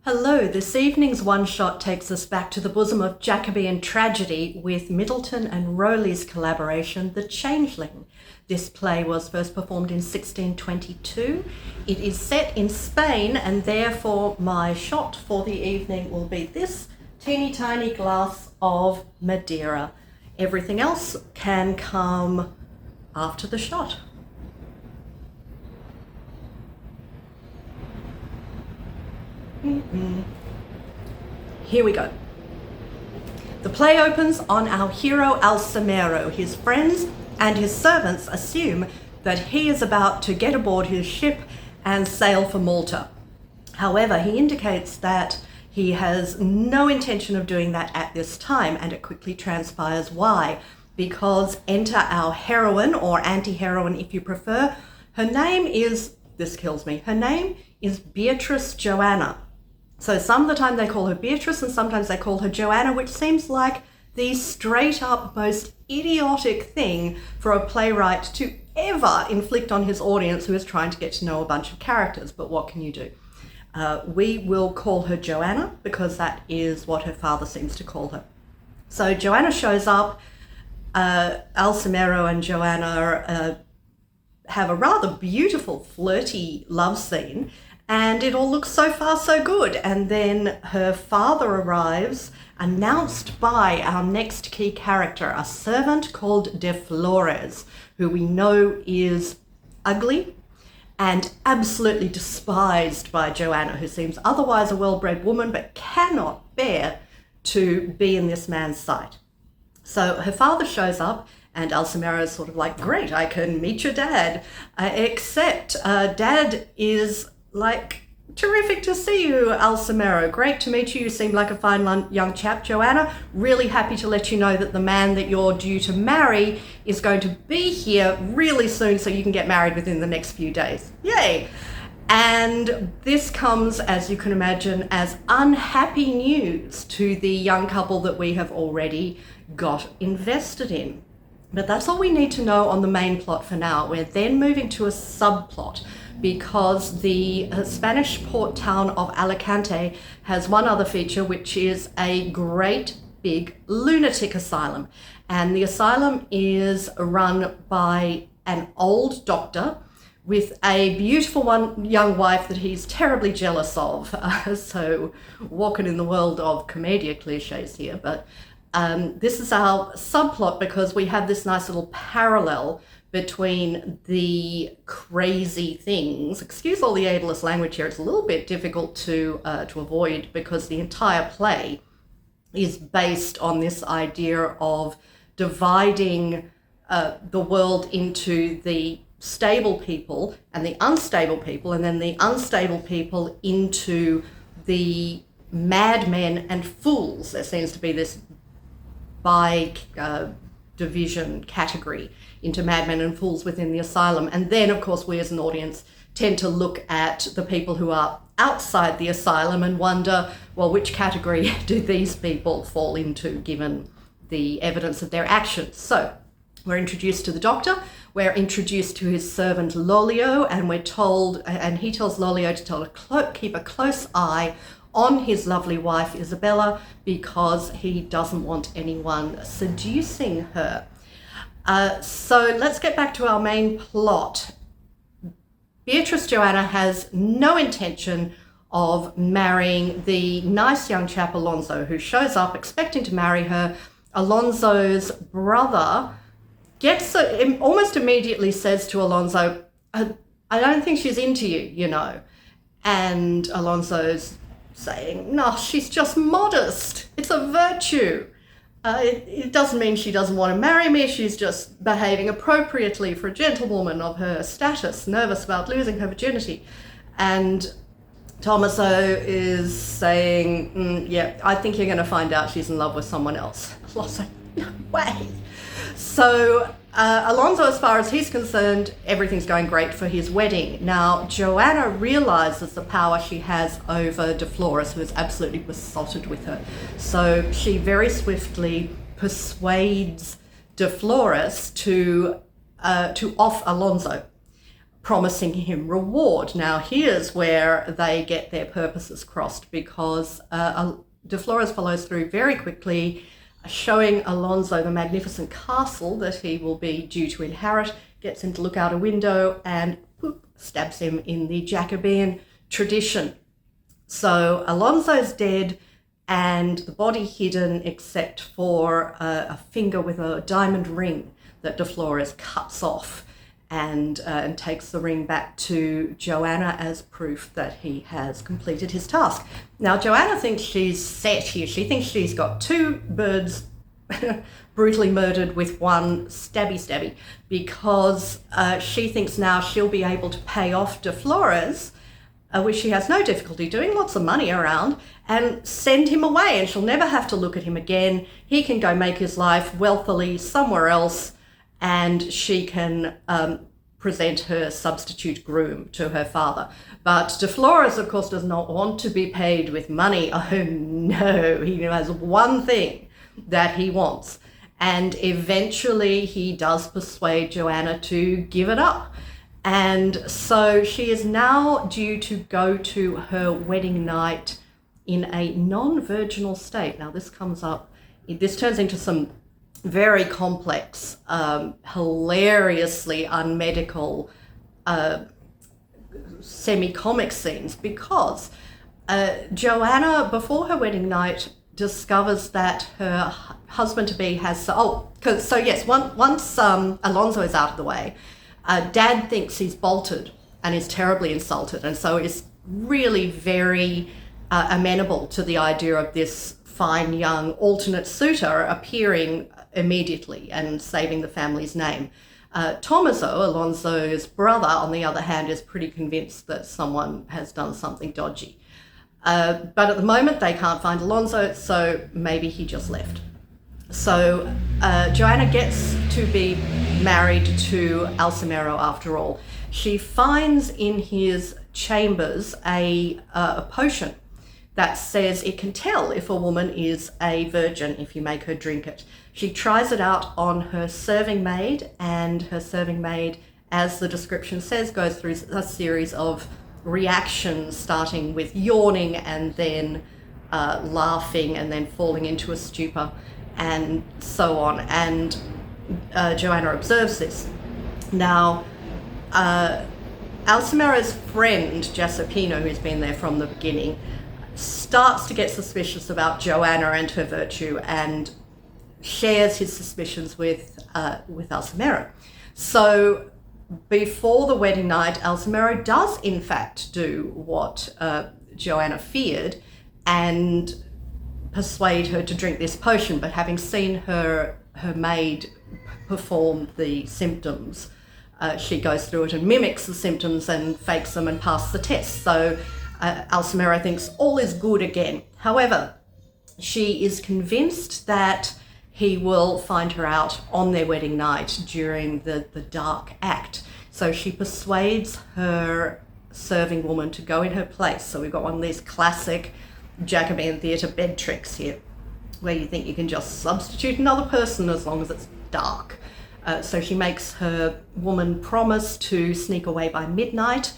Hello, this evening's one-shot takes us back to the bosom of Jacobean tragedy with Middleton and Rowley's collaboration, The Changeling. This play was first performed in 1622. It is set in Spain, and therefore my shot for the evening will be this teeny tiny glass of Madeira. Everything else can come after the shot. Here we go. The play opens on our hero Alcimero. His friends and his servants assume that he is about to get aboard his ship and sail for Malta. However, he indicates that he has no intention of doing that at this time, and it quickly transpires why. Because enter our heroine, or anti-heroine if you prefer. Her name is, this kills me, her name is Beatrice Joanna. So some of the time they call her Beatrice and sometimes they call her Joanna, which seems like the straight up most idiotic thing for a playwright to ever inflict on his audience who is trying to get to know a bunch of characters. But what can you do? We will call her Joanna because that is what her father seems to call her. So Joanna shows up. Alcimero and Joanna have a rather beautiful flirty love scene, and it all looks so far so good. And then her father arrives, announced by our next key character, a servant called de Flores, who we know is ugly and absolutely despised by Joanna, who seems otherwise a well-bred woman but cannot bear to be in this man's sight. So her father shows up, and Alcimero is sort of like, great, I can meet your dad. Except Dad is like, terrific to see you, Alcimero. Great to meet you. You seem like a fine young chap, Joanna. Really happy to let you know that the man that you're due to marry is going to be here really soon, so you can get married within the next few days. Yay! And this comes, as you can imagine, as unhappy news to the young couple that we have already got invested in. But that's all we need to know on the main plot for now. We're then moving to a subplot because the Spanish port town of Alicante has one other feature, which is a great big lunatic asylum. And the asylum is run by an old doctor with a beautiful young wife that he's terribly jealous of. So walking in the world of commedia cliches here, but this is our subplot because we have this nice little parallel between the crazy things. Excuse all the ableist language here. It's a little bit difficult to avoid because the entire play is based on this idea of dividing the world into the stable people and the unstable people, and then the unstable people into the madmen and fools. There seems to be this division category into madmen and fools within the asylum. And then, of course, we as an audience tend to look at the people who are outside the asylum and wonder, well, which category do these people fall into given the evidence of their actions? So we're introduced to the doctor, we're introduced to his servant Lolio, and we're told, and he tells Lolio to keep a close eye on his lovely wife Isabella because he doesn't want anyone seducing her. So let's get back to our main plot. Beatrice Joanna has no intention of marrying the nice young chap Alonzo, who shows up expecting to marry her. Alonzo's brother almost immediately says to Alonzo, I don't think she's into you, you know. And Alonzo's saying, no, she's just modest. It's a virtue. It doesn't mean she doesn't want to marry me. She's just behaving appropriately for a gentlewoman of her status, nervous about losing her virginity. And Tommaso is saying, yeah, I think you're going to find out she's in love with someone else. Alonzo, no way. So Alonzo, as far as he's concerned, everything's going great for his wedding. Now, Joanna realizes the power she has over de Flores, who is absolutely besotted with her. So she very swiftly persuades de Flores to off Alonzo. promising him reward. Now, here's where they get their purposes crossed, because De Flores follows through very quickly, showing Alonzo the magnificent castle that he will be due to inherit, gets him to look out a window and whoop, stabs him in the Jacobean tradition. So Alonzo's dead and the body hidden except for a finger with a diamond ring that De Flores cuts off and takes the ring back to Joanna as proof that he has completed his task. Now, Joanna thinks she's set here. She thinks she's got two birds brutally murdered with one stabby, because she thinks now she'll be able to pay off De Flores, which she has no difficulty doing, lots of money around, and send him away, and she'll never have to look at him again. He can go make his life wealthily somewhere else, and she can present her substitute groom to her father. But De Flores, of course, does not want to be paid with money. Oh no, he has one thing that he wants. And eventually he does persuade Joanna to give it up. And so she is now due to go to her wedding night in a non-virginal state. Now this turns into some very complex, hilariously unmedical, semi-comic scenes, because Joanna, before her wedding night, discovers that her husband-to-be has... once Alonzo is out of the way, Dad thinks he's bolted and is terribly insulted, and so is really very amenable to the idea of this fine young alternate suitor appearing immediately and saving the family's name. Tommaso, Alonzo's brother, on the other hand, is pretty convinced that someone has done something dodgy. But at the moment they can't find Alonzo, so maybe he just left. So Joanna gets to be married to Alcimero after all. She finds in his chambers a potion that says it can tell if a woman is a virgin if you make her drink it. She tries it out on her serving maid, and her serving maid, as the description says, goes through a series of reactions, starting with yawning and then laughing and then falling into a stupor and so on. And Joanna observes this. Now, Alcimero's friend, Jacobean, who's been there from the beginning, starts to get suspicious about Joanna and her virtue and shares his suspicions with Alcimero. So before the wedding night, Alcimero does in fact do what Joanna feared and persuade her to drink this potion, but having seen her maid perform the symptoms, she goes through it and mimics the symptoms and fakes them and passes the test. So Alcimero thinks all is good again. However, she is convinced that he will find her out on their wedding night during the dark act. So she persuades her serving woman to go in her place. So we've got one of these classic Jacobean theatre bed tricks here, where you think you can just substitute another person as long as it's dark. So she makes her woman promise to sneak away by midnight,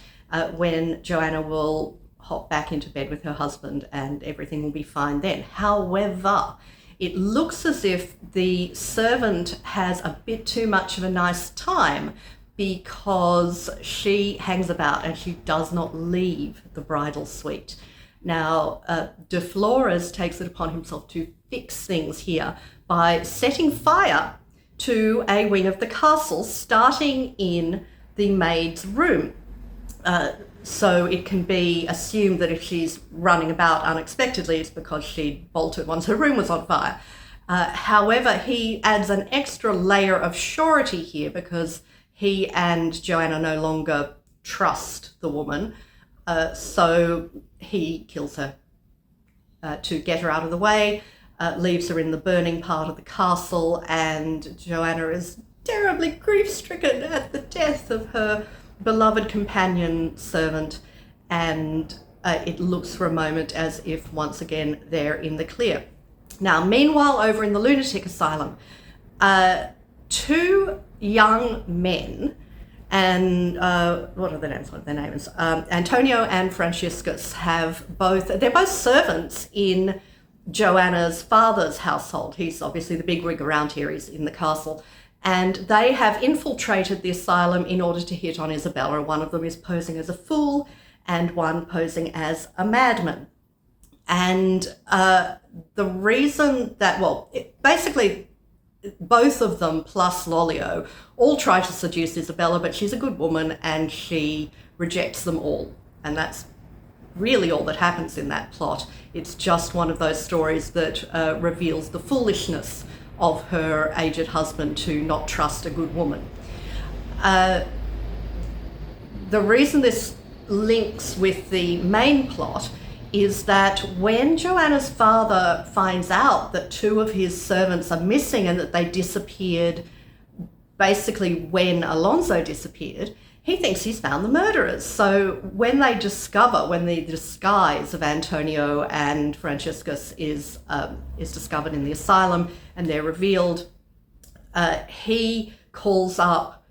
when Joanna will hop back into bed with her husband and everything will be fine then. However, it looks as if the servant has a bit too much of a nice time, because she hangs about and she does not leave the bridal suite. Now, De Flores takes it upon himself to fix things here by setting fire to a wing of the castle, starting in the maid's room. So it can be assumed that if she's running about unexpectedly, it's because she bolted once her room was on fire. However, he adds an extra layer of surety here, because he and Joanna no longer trust the woman. So he kills her to get her out of the way, leaves her in the burning part of the castle, and Joanna is terribly grief-stricken at the death of her beloved companion servant, and it looks for a moment as if once again they're in the clear. Now, meanwhile, over in the lunatic asylum, two young men and what are their names? Antonio and Franciscus they're both servants in Joanna's father's household. He's obviously the big rig around here. He's in the castle. And they have infiltrated the asylum in order to hit on Isabella. One of them is posing as a fool and one posing as a madman. And the reason that, basically both of them plus Lolio all try to seduce Isabella, but she's a good woman and she rejects them all. And that's really all that happens in that plot. It's just one of those stories that reveals the foolishness of her aged husband to not trust a good woman. The reason this links with the main plot is that when Joanna's father finds out that two of his servants are missing and that they disappeared basically when Alonzo disappeared, he thinks he's found the murderers. So when the disguise of Antonio and Franciscus is discovered in the asylum and they're revealed, he calls up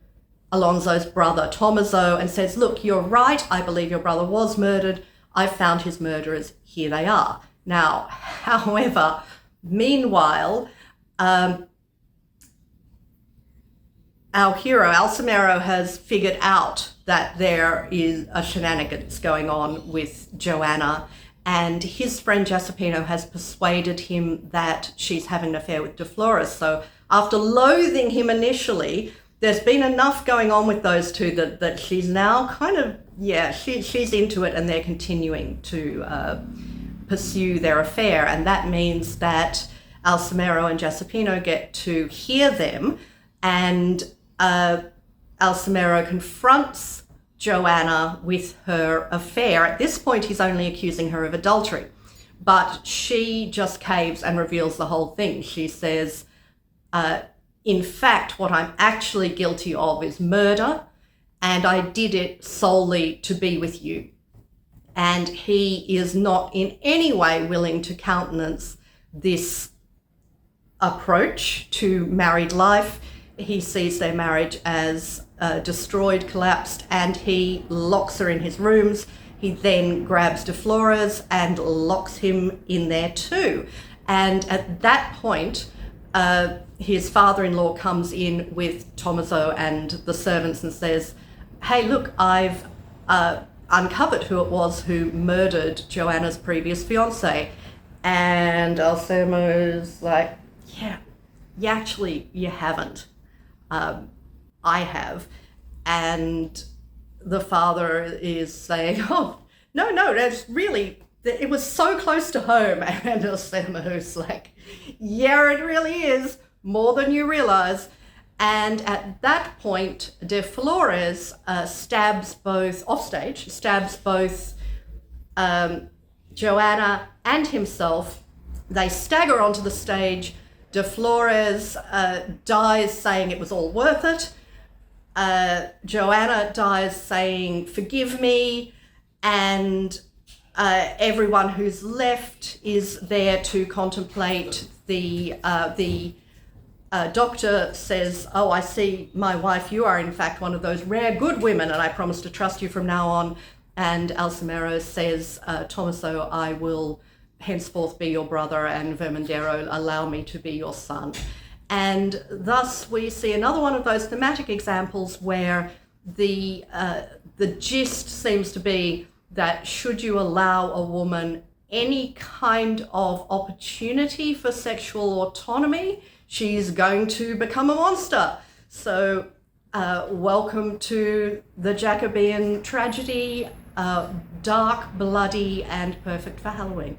Alonzo's brother Tommaso and says, look, you're right, I believe your brother was murdered. I've found his murderers, here they are. Now, however, meanwhile, our hero, Alcimero, has figured out that there is a shenanigans going on with Joanna, and his friend Jacobean has persuaded him that she's having an affair with Flores. So after loathing him initially, there's been enough going on with those two that she's now kind of, she's into it, and they're continuing to pursue their affair. And that means that Alcimero and Jacobean get to hear them, and Alcimero confronts Joanna with her affair. At this point, he's only accusing her of adultery, but she just caves and reveals the whole thing. She says, in fact, what I'm actually guilty of is murder, and I did it solely to be with you. And he is not in any way willing to countenance this approach to married life. He sees their marriage as destroyed, collapsed, and he locks her in his rooms. He then grabs De Flores and locks him in there too. And at that point, his father-in-law comes in with Tommaso and the servants and says, hey, look, I've uncovered who it was who murdered Joanna's previous fiancé. And Alcemo's like, yeah, you haven't. I have. And the father is saying, oh, no, that's really, it was so close to home. And Alcemo's like, yeah, it really is, more than you realize. And at that point, De Flores stabs both Joanna and himself. They stagger onto the stage. De Flores dies saying it was all worth it. Joanna dies saying, forgive me. And everyone who's left is there to contemplate. The doctor says, oh, I see, my wife, you are in fact one of those rare good women, and I promise to trust you from now on. And Alcimero says, Tommaso, I will henceforth be your brother, and Vermandero, allow me to be your son. And thus we see another one of those thematic examples where the gist seems to be that should you allow a woman any kind of opportunity for sexual autonomy, she's going to become a monster. So welcome to the Jacobean tragedy, dark, bloody, and perfect for Halloween.